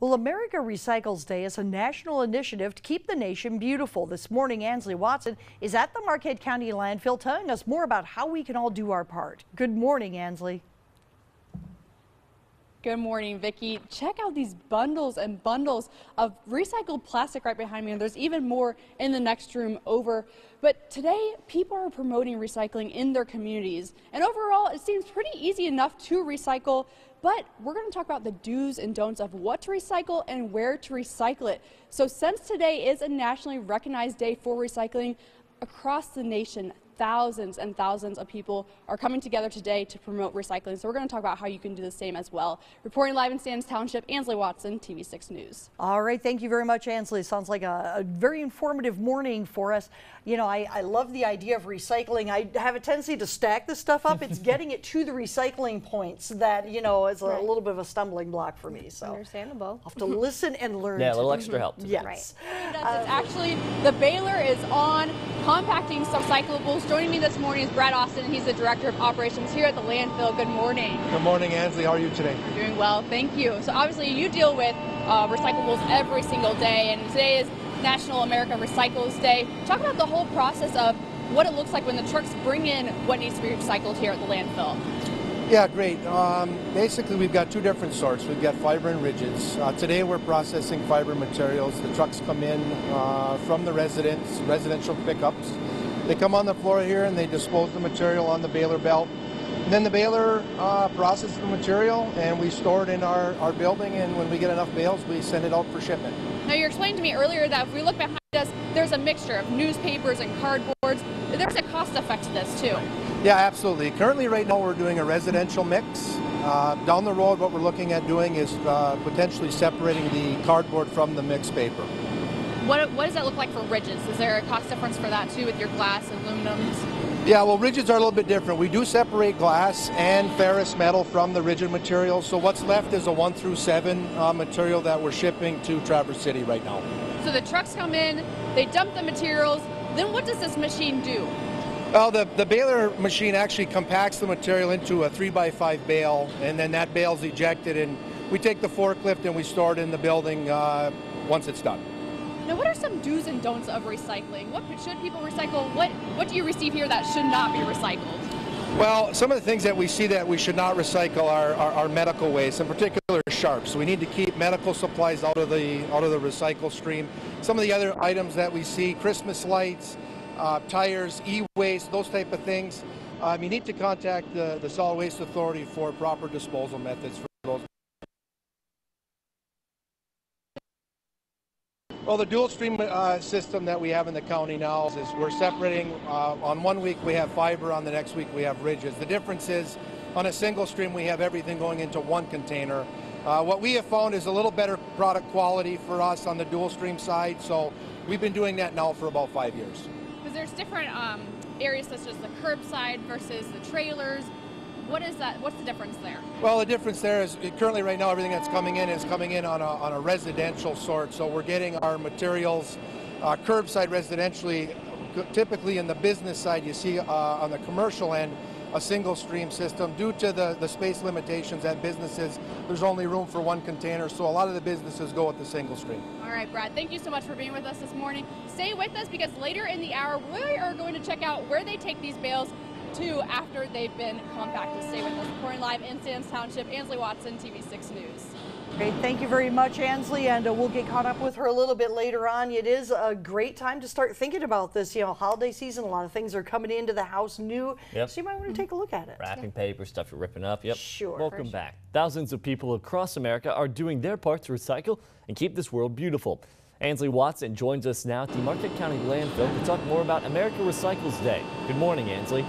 Well, America Recycles Day is a national initiative to keep the nation beautiful. This morning, Ansley Watson is at the Marquette County landfill telling us more about how we can all do our part. Good morning, Ansley. Good morning, Vicki. Check out these bundles and bundles of recycled plastic right behind me, and there's even more in the next room over. But today, people are promoting recycling in their communities, and overall, it seems pretty easy enough to recycle. But we're going to talk about the do's and don'ts of what to recycle and where to recycle it. So since today is a nationally recognized day for recycling across the nation, thousands and thousands of people are coming together today to promote recycling. So we're going to talk about how you can do the same as well. Reporting live in Stans Township, Ansley Watson, TV6 News. All right, thank you very much, Ansley. Sounds like a very informative morning for us. You know, I love the idea of recycling. I have a tendency to stack this stuff up. It's getting it to the recycling points that, you know, is a little bit of a stumbling block for me. So understandable. I'll have to listen and learn. Yeah, a little extra help. Yes. Right. It's actually, the baler is on compacting some recyclables. Joining me this morning is Brad Austin, and he's the Director of Operations here at the landfill. Good morning. Good morning, Ansley. How are you today? We're doing well, thank you. So obviously you deal with recyclables every single day, and today is National America Recycles Day. Talk about the whole process of what it looks like when the trucks bring in what needs to be recycled here at the landfill. Yeah, great. Basically, we've got two different sorts. We've got fiber and rigids. Today, we're processing fiber materials. The trucks come in from the residential pickups. They come on the floor here and they dispose the material on the baler belt. And then the baler processes the material and we store it in our building, and when we get enough bales, we send it out for shipment. Now, you explained to me earlier that if we look behind us, there's a mixture of newspapers and cardboards. There's a cost effect to this too. Yeah, absolutely. Currently, right now, we're doing a residential mix. Down the road, what we're looking at doing is potentially separating the cardboard from the mixed paper. What does that look like for rigids? Is there a cost difference for that too with your glass and aluminums? Yeah, well, rigids are a little bit different. We do separate glass and ferrous metal from the rigid material. So what's left is a 1 through 7 material that we're shipping to Traverse City right now. So the trucks come in, they dump the materials, then what does this machine do? Well, the baler machine actually compacts the material into a 3x5 bale, and then that bale's ejected, and we take the forklift and we store it in the building once it's done. Now, what are some do's and don'ts of recycling? What should people recycle? What do you receive here that should not be recycled? Well, some of the things that we see that we should not recycle are medical waste, in particular sharps. We need to keep medical supplies out of the recycle stream. Some of the other items that we see, Christmas lights, tires, e-waste, those type of things. You need to contact the Solid Waste Authority for proper disposal methods for those. Well, the dual stream system that we have in the county now is we're separating, on 1 week we have fiber, on the next week we have rigids. The difference is on a single stream we have everything going into one container. What we have found is a little better product quality for us on the dual stream side, so we've been doing that now for about 5 years. Because there's different areas such as the curbside versus the trailers. What is that? What's the difference there? Well, the difference there is currently right now everything that's coming in is coming in on a residential sort. So we're getting our materials curbside residentially. Typically in the business side, you see on the commercial end a single stream system. Due to the space limitations at businesses, there's only room for one container. So a lot of the businesses go with the single stream. All right, Brad, thank you so much for being with us this morning. Stay with us because later in the hour, we are going to check out where they take these bales to after they've been compacted. Stay with us. Reporting live in Stans Township, Ansley Watson, TV6 News. Great, thank you very much, Ansley, and we'll get caught up with her a little bit later on. It is a great time to start thinking about this. You know, holiday season, a lot of things are coming into the house new, so you might want to take a look at it. Wrapping paper, stuff you're ripping up. Yep. Sure. Welcome back. Thousands of people across America are doing their part to recycle and keep this world beautiful. Ansley Watson joins us now at the Marquette County landfill to talk more about America Recycles Day. Good morning, Ansley.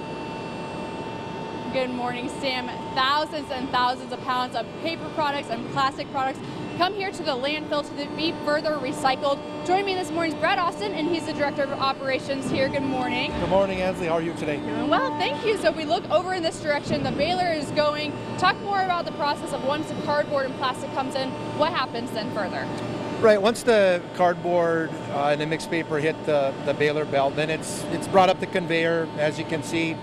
Good morning, Sam. Thousands and thousands of pounds of paper products and plastic products come here to the landfill to be further recycled. Joining me this morning is Brad Austin, and he's the Director of Operations here. Good morning. Good morning, Ansley. How are you today? Doing well, thank you. So if we look over in this direction, the baler is going. Talk more about the process of once the cardboard and plastic comes in, what happens then further? Right, once the cardboard and the mixed paper hit the baler belt, then it's brought up the conveyor, as you can see.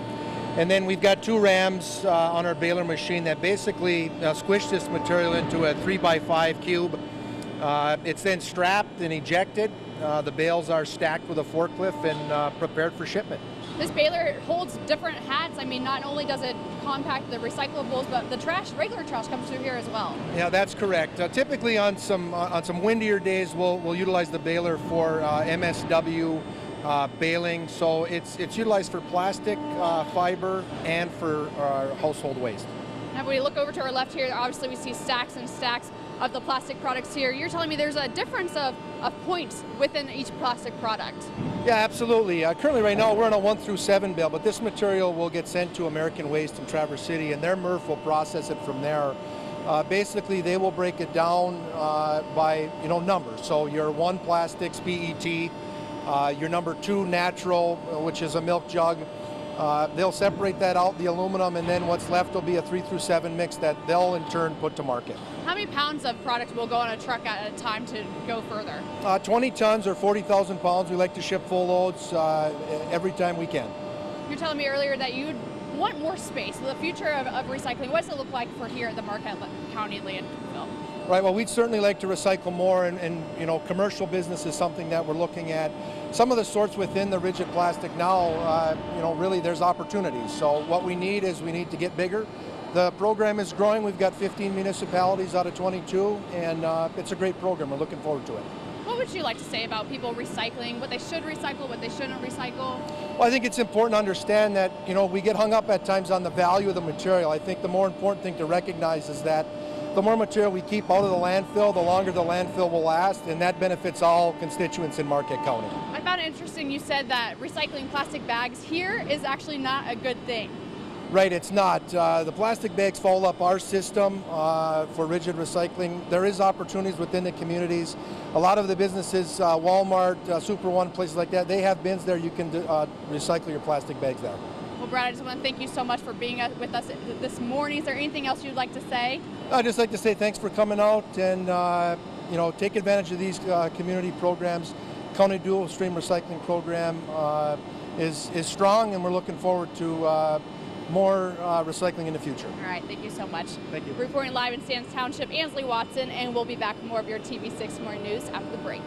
And then we've got two rams on our baler machine that basically squish this material into a 3x5 cube. It's then strapped and ejected. The bales are stacked with a forklift and prepared for shipment. This baler holds different hats. I mean, not only does it compact the recyclables, but the trash, regular trash, comes through here as well. Yeah, that's correct. Typically on some windier days, we'll utilize the baler for MSW baling. So it's utilized for plastic, fiber, and for household waste. Now, when we look over to our left here, obviously we see stacks and stacks of the plastic products here. You're telling me there's a difference of points within each plastic product. Yeah, absolutely. Currently right now we're on a 1 through 7 bale, but this material will get sent to American Waste in Traverse City, and their MRF will process it from there. Basically, they will break it down by numbers. So your 1 plastics, PET, your number 2 natural, which is a milk jug. They'll separate that out, the aluminum, and then what's left will be a 3 through 7 mix that they'll in turn put to market. How many pounds of product will go on a truck at a time to go further? 20 tons or 40,000 pounds. We like to ship full loads every time we can. You're telling me earlier that you want more space. So the future of recycling, what does it look like for here at the Marquette County landfill? Right, well, we'd certainly like to recycle more, and commercial business is something that we're looking at. Some of the sorts within the rigid plastic now, really there's opportunities. So what we need to get bigger. The program is growing. We've got 15 municipalities out of 22, and it's a great program. We're looking forward to it. What would you like to say about people recycling, what they should recycle, what they shouldn't recycle? Well, I think it's important to understand that, we get hung up at times on the value of the material. I think the more important thing to recognize is that the more material we keep out of the landfill, the longer the landfill will last, and that benefits all constituents in Marquette County. I found it interesting you said that recycling plastic bags here is actually not a good thing. Right, it's not. The plastic bags follow up our system for rigid recycling. There is opportunities within the communities. A lot of the businesses, Walmart, Super One, places like that, they have bins there. You can recycle your plastic bags there. Well, Brad, I just want to thank you so much for being with us this morning. Is there anything else you'd like to say? I'd just like to say thanks for coming out and take advantage of these community programs. County Dual Stream Recycling Program is strong, and we're looking forward to more recycling in the future. All right, thank you so much. Thank you. Reporting live in Sands Township, Ansley Watson, and we'll be back with more of your TV6 Morning News after the break.